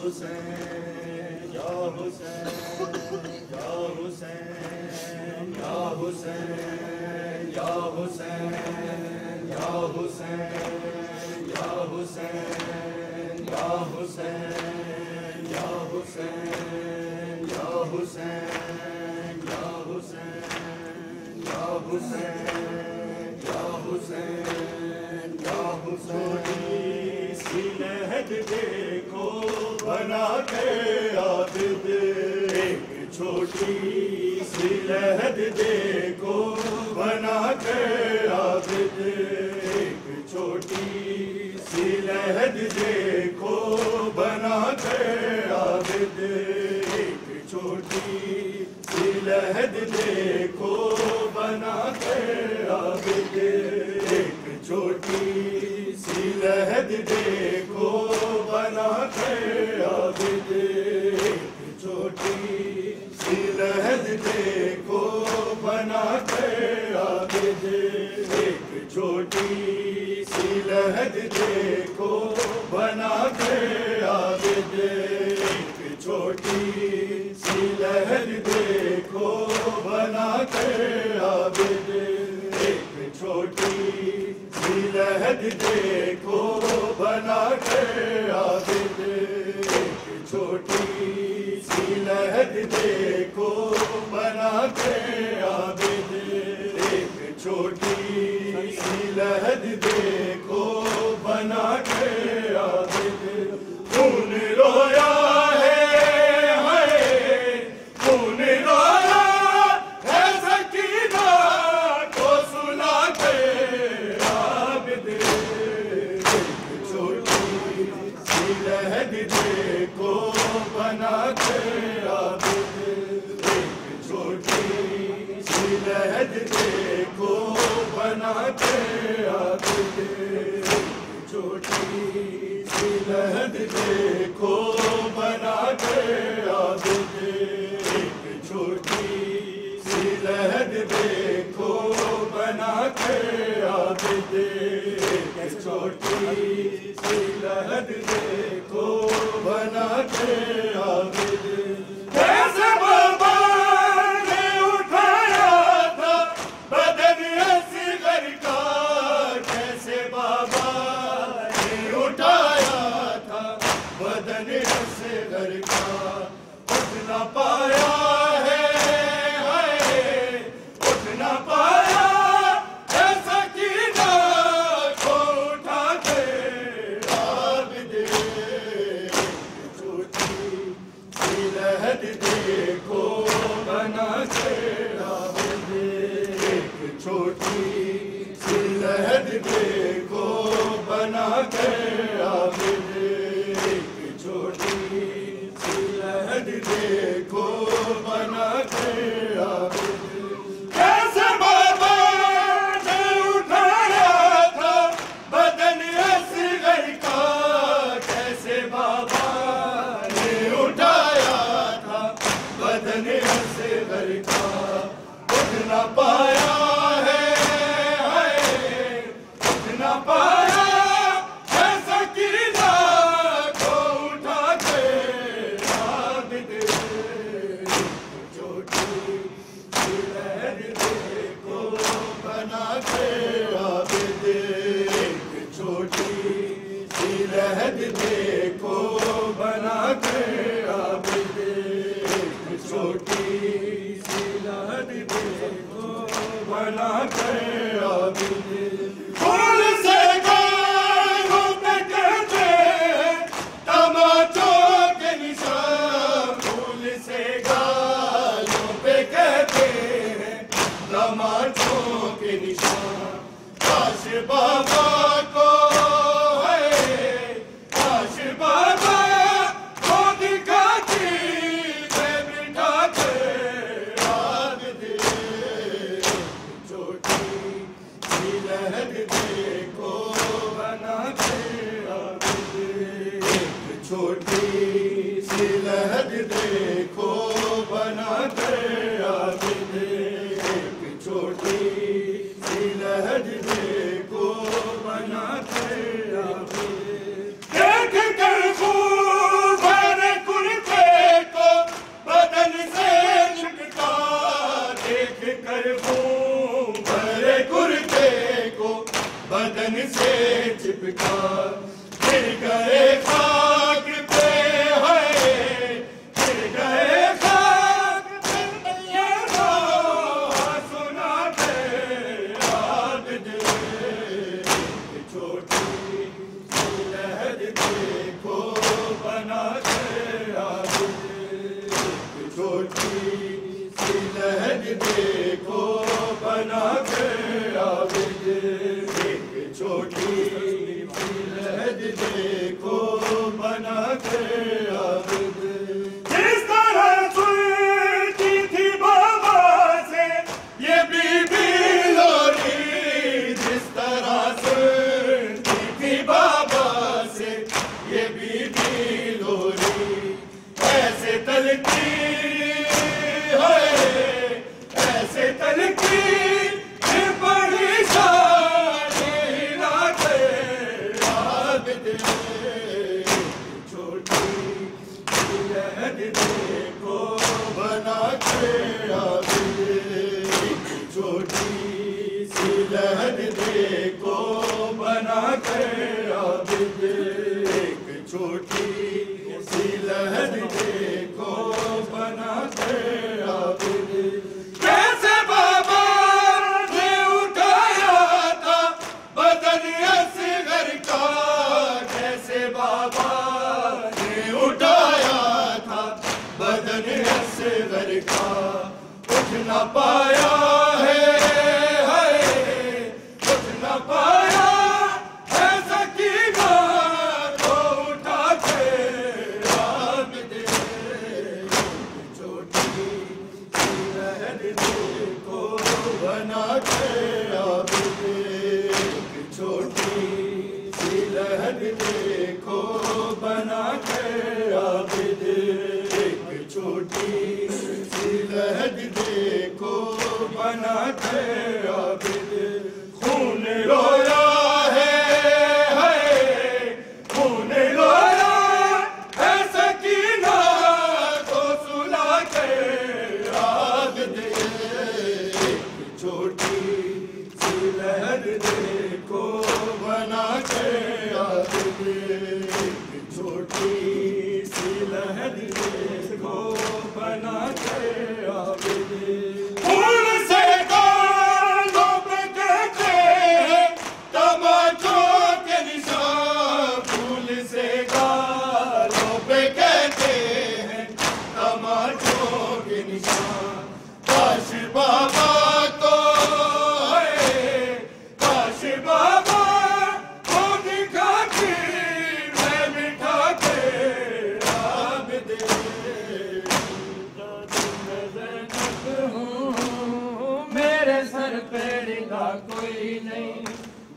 हुसैन या हुसैन या हुसैन या हुसैन या हुसैन या हुसैन या हुसैन या हुसैन या हुसैन या हुसैन या हुसैन या हुसैन या हुसैन या हुसैन सिलहद देखो बना के आबिद एक छोटी सी लहद देखो बना के आबिद एक छोटी सी लहद देखो बना के आबिद एक छोटी सी लहद देखो बना के आबिद एक छोटी सी लहद देखो बना के आबिद एक छोटी सी लहद देखो बना के आबिद एक छोटी सी लहद देखो बना के आबिद एक छोटी सी लहद देखो बना के आबिद एक छोटी सी लहद देखो बना के आबिद एक छोटी सी लहद देखो बना के आबिद एक छोटी सी लहद देखो बना के आबिद खून रोया है खून रोया है सकीना को सुना के आबिद एक छोटी सी लहद देखो बना के आबिद एक छोटी सी लहद देखो बना के आबिद एक छोटी सी लहद देखो बना के आबिद एक छोटी सी लहद देखो बना के आबिद एक छोटी सी लहद देखो बना के आबिद कैसे बाबा ने उठाया था बदन असगर का कैसे बाबा ने उठाया था बदन असगर का उठ ना पाया है उठ ना पाया ऐसा की ना को उठा के आबिद छोटी सी लहद देखो बना के आबिद एक छोटी सी लहद देखो बना के आबिद एक छोटी सी लहद देखो बना के आबिद कैसे बाबा ने उठाया था बदन असगर का कैसे बाबा ने उठाया था बदन असगर का उठ ना पाया है उठ ना पाया ऐसा कीना को उठा के आबिद छोटी सी लहद देखो बना के आबिद एक छोटी सी लहद देखो बना के आबिद एक छोटी सी लहद देखो बना के आबिद फूल से गालों पे कहते हैं तमाचों के निशान फूल से गालों पे कहते हैं तमाचों के निशान काश बाबा को काश बाबा को दिखाती मैं बिठा के आबिद छोटी सी लहद देखो बना के आबिद एक छोटी सी लहद देखो बना के आबिद एक छोटी सी लहद देखो बना के आबिद देख कर खूब से चिपका, गिर गए खाक पे है, गिर गए खाक पे ये सुना के याद दे। छोटी सी लहर देखो बना के याद दे, छोटी सी लहर देखो बना के याद दे, एक छोटी सी लहर देखो बना के याद दे। जिस तरह सुनती थी बाबा से ये बीबी लोरी, जिस तरह सुनती थी बाबा से ये बीबी लोरी, ऐसे तलती है, ऐसे तलती बड़ी शादी लाके याद दे। छोटी सी लहर देखो बना के याद दे, छोटी सी लहर देखो बना के याद दे, एक छोटी सी लहर देखो बना के याद दे। कैसे बाबा ने उठाया था बदन असगर का, कैसे बाबा ने उठाया था बदन असगर का, उठ न पाया है, उठ न पाया है सकीना को उठा के याद दे। छोटी सी लहर देखो बना के याद दे, छोटी सी लहर देखो बना के याद दे, एक छोटी सी लहर देखो बना के याद दे। खून रोया है, खून रोया है सकीना को सुला के याद दे, छोटी सी लहर देखो बना के याद दे, छोटी सी लहर देखो बना के याद दे। फूल से गालों पे कहते हैं तमाचों के निशान, फूल से गालों पे कहते हैं तमाचों के निशान। काश बाबा तो है, काश बाबा को दिखा के मैं मिठा के याद दे। मेरे सर पे रिदा कोई नहीं,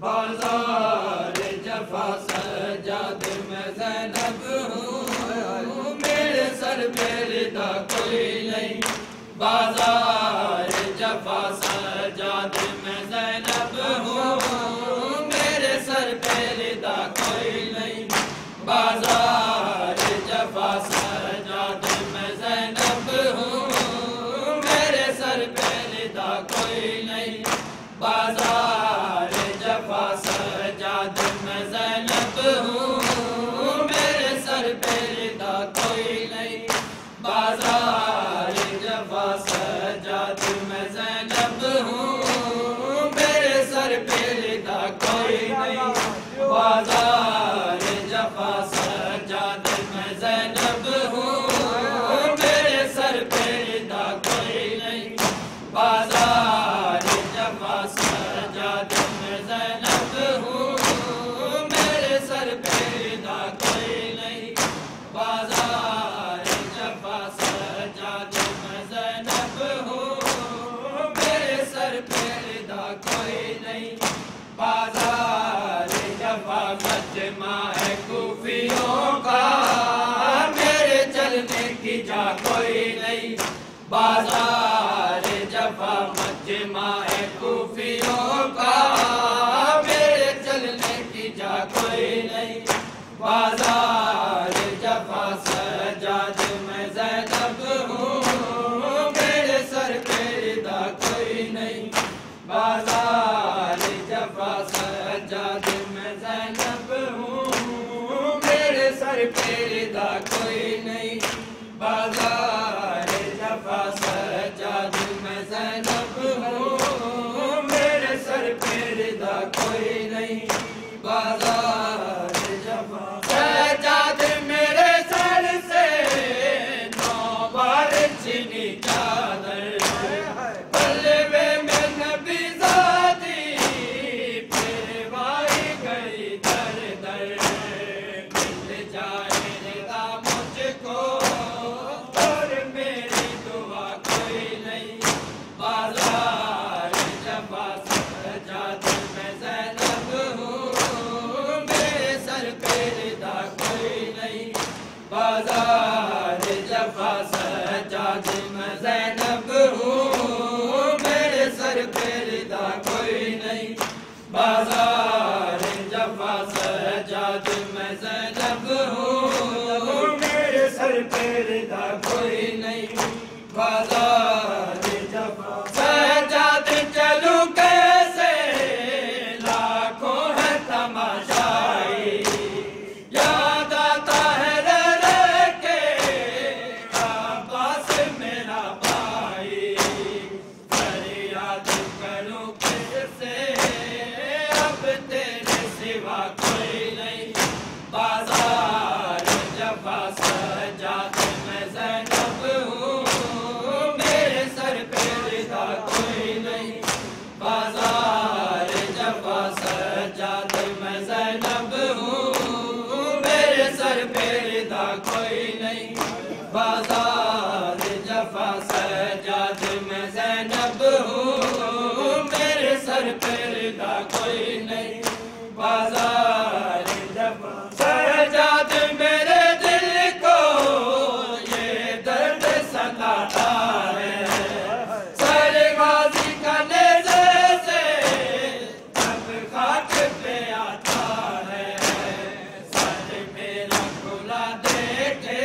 बाजार जफा सजाद मैं ज़ैनब हूँ। मेरे सर पे रिदा कोई नहीं, बाजार जफा सजाद मैं ज़ैनब हूँ। मेरे सर पे रिदा कोई नहीं, बाजार जफा सजाद मैं ज़ैनब हूँ। मेरे सर पे रिदा कोई नहीं, बाजार जफा सजाद मैं ज़ैनब हूँ। मेरे सर पे रिदा कोई नहीं, बाजार जफा सजाद मैं ज़ैनब हूँ। मेरे सर पे रिदा कोई नहीं, बाजार जफा सजाद मैं ज़ैनब हूँ। मेरे सर पे रिदा कोई नहीं, बाजार जफा सजाद मैं ज़ैनब हूँ। मेरे सर पे रिदा कोई नहीं, बाजार जफा सजाद मैं ज़ैनब हूँ। मेरे सर पे रिदा कोई नहीं, बाजार जफा मजमा है खूफियों का, मेरे चलने की जा कोई नहीं। बाजार जफा मजमा है खूफियों का, मेरे चलने की जा कोई नहीं। बाजार जफा सजाद मैं ज़ैनब हूँ। मेरे सर पे रिदा कोई नहीं, बाजार जफा सजाद रिदा कोई नहीं, बाजार जफा सजाद मैं ज़ैनब हूँ, मेरे सर पे रिदा कोई नहीं, बाजार जफा सजाद मेरे सर से 9 बार छिनी चादर, पल्लवे में नबी ज़ादी पेरवाई गई दर दर, मिल जाए रिदा मुझको और मेरी दुआ कोई नहीं, बाजार जफा सजाद मैं ज़ैनब हूँ, मेरे सर पे रिदा कोई नहीं, बाजार जफा सजाद मैं ज़ैनब हूँ, मेरे सर पे रिदा कोई नहीं, बाजार जफा सजाद मैं ज़ैनब हूँ, मेरे सर पे रिदा कोई नहीं, बाजार जफा सजाद चलूं कैसे लाखों है तमाशाई, याद आता है रे के आबास मेरा भाई, फरियाद करूं किससे अब तेरे सिवा कोई नहीं, बाजार जफा सजाद मैं ज़ैनब हूँ, मेरे सर पे रिदा कोई नहीं, बाजार जफा सजाद मैं ज़ैनब हूँ, मेरे सर पे रिदा कोई नहीं, बाजार जफा सजाद मैं ज़ैनब हूँ, मेरे सर पे रिदा कोई नहीं, बाजार जफा सजाद मेरे दिल को ये दर्द सताता है, सरगाजी का नेज़े से अब खाक पे आता है, सर मेरा खुला देखे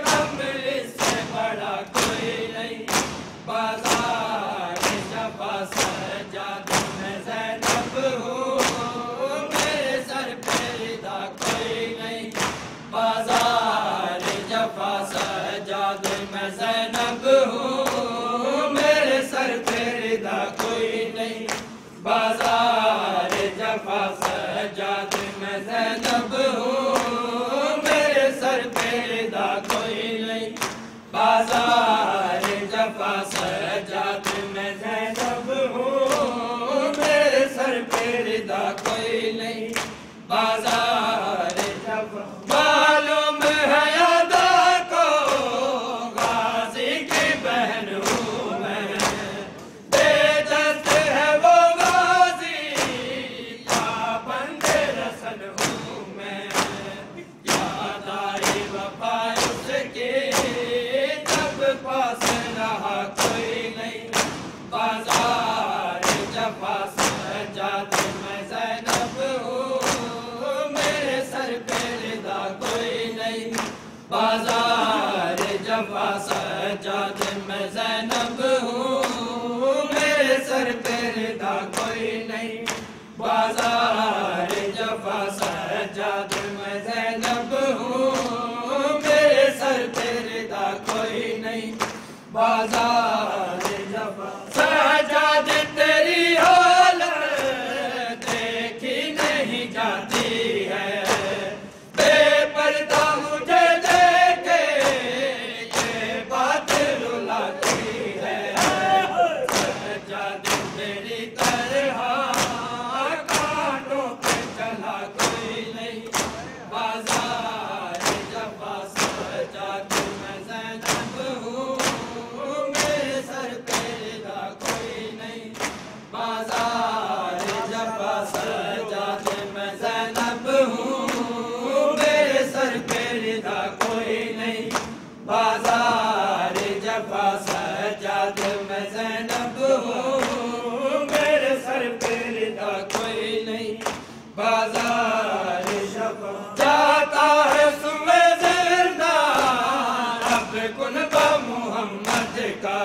हम इससे बड़ा कोई नहीं, बाजार जफा सजाद मैं ज़ैनब हूँ, मेरे सर पे रिदा कोई नहीं, बाजार जफा सजाद मैं ज़ैनब हूँ, मेरे सर पे रिदा कोई नहीं, बाजार जफा सजाद मैं ज़ैनब हूँ, मेरे सर पे रिदा कोई नहीं, बाजार जफा सजाद मैं ज़ैनब हूँ, मेरे सर पे रिदा कोई नहीं, बाजार जफा मालूम है अदा को गाजी की बहन हूँ मैं, बेदस्त है वो गाजी पाबंद रसन हूँ मैं, याद आई वफा उसकी जब पास रहा कोई नहीं, बाजार जफा सजाद मैं ज़ैनब हूँ, मेरे सर पे रिदा कोई नहीं, बाजार जफा सजाद मैं ज़ैनब हूँ, मेरे सर पे रिदा कोई नहीं, बाजार जफा सजाद मैं ज़ैनब हूँ, मेरे सर पे रिदा कोई नहीं, बाजार जफा सजाद तेरी हालत देखी नहीं जाती है, बेपर्दा मुझे देखे ये बात रुलाती है, सजाद तेरी तरह कांटों पे चला कोई नहीं, बाजार जफा सजाद मैं ज़ैनब हूँ, मेरे सर पे रिदा कोई नहीं, बाजार जफा सजाद मैं ज़ैनब हूँ, मेरे सर पे रिदा कोई नहीं, बाजार जफा सजाद मैं ज़ैनब हूँ, मेरे सर पे रिदा कोई नहीं, बाजार जफा जाता है सुबह ज़िंदा अब कुनबा मोहम्मद का,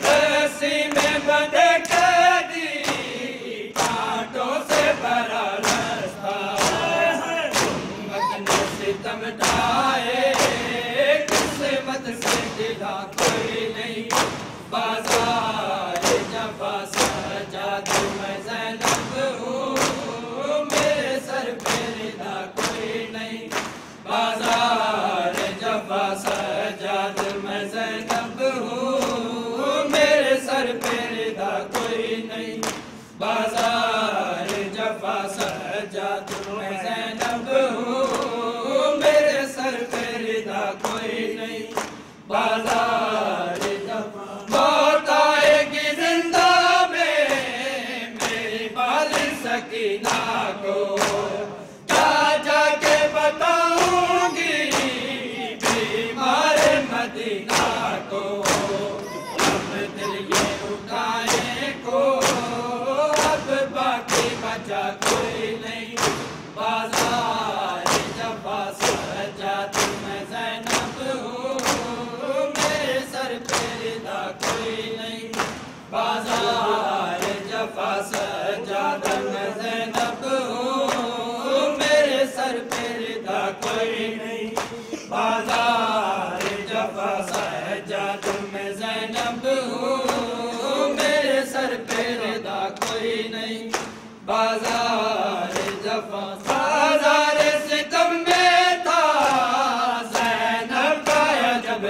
रस्सी में बंधे कैदी कांटों से भरा रास्ता, उम्मत ने सितम हटाए, किस्मत से गिला कोई नहीं। बाजार जफा सजाद मैं ज़ैनब हूँ, मेरे सर पे रिदा कोई नहीं। बाजार जफा सजाद मैं ज़ैनब हूँ, मेरे सर पे रिदा कोई नहीं। बाजार जफा सजाद मैं ज़ैनब हूँ, मेरे सर पे रिदा कोई नहीं। बाजार जफा मौत आएगी जिंदा में मेरी बाल सकीना को, जा जाके बताऊंगी बीमार मदीना को। अब दिल ये उठाए को, अब बाकी बचा कोई नहीं। बाजार जफा सजाद मैं ज़ैनब हूँ, मेरे सर पे रिदा कोई नहीं। बाजार जफा सजाद मैं ज़ैनब हूँ, मेरे सर पे रिदा कोई नहीं। बाजार जफा सजाद मैं ज़ैनब हूँ, मेरे सर पे रिदा कोई नहीं। बाजार जफा बाजार सितम में था ज़ैनब का जब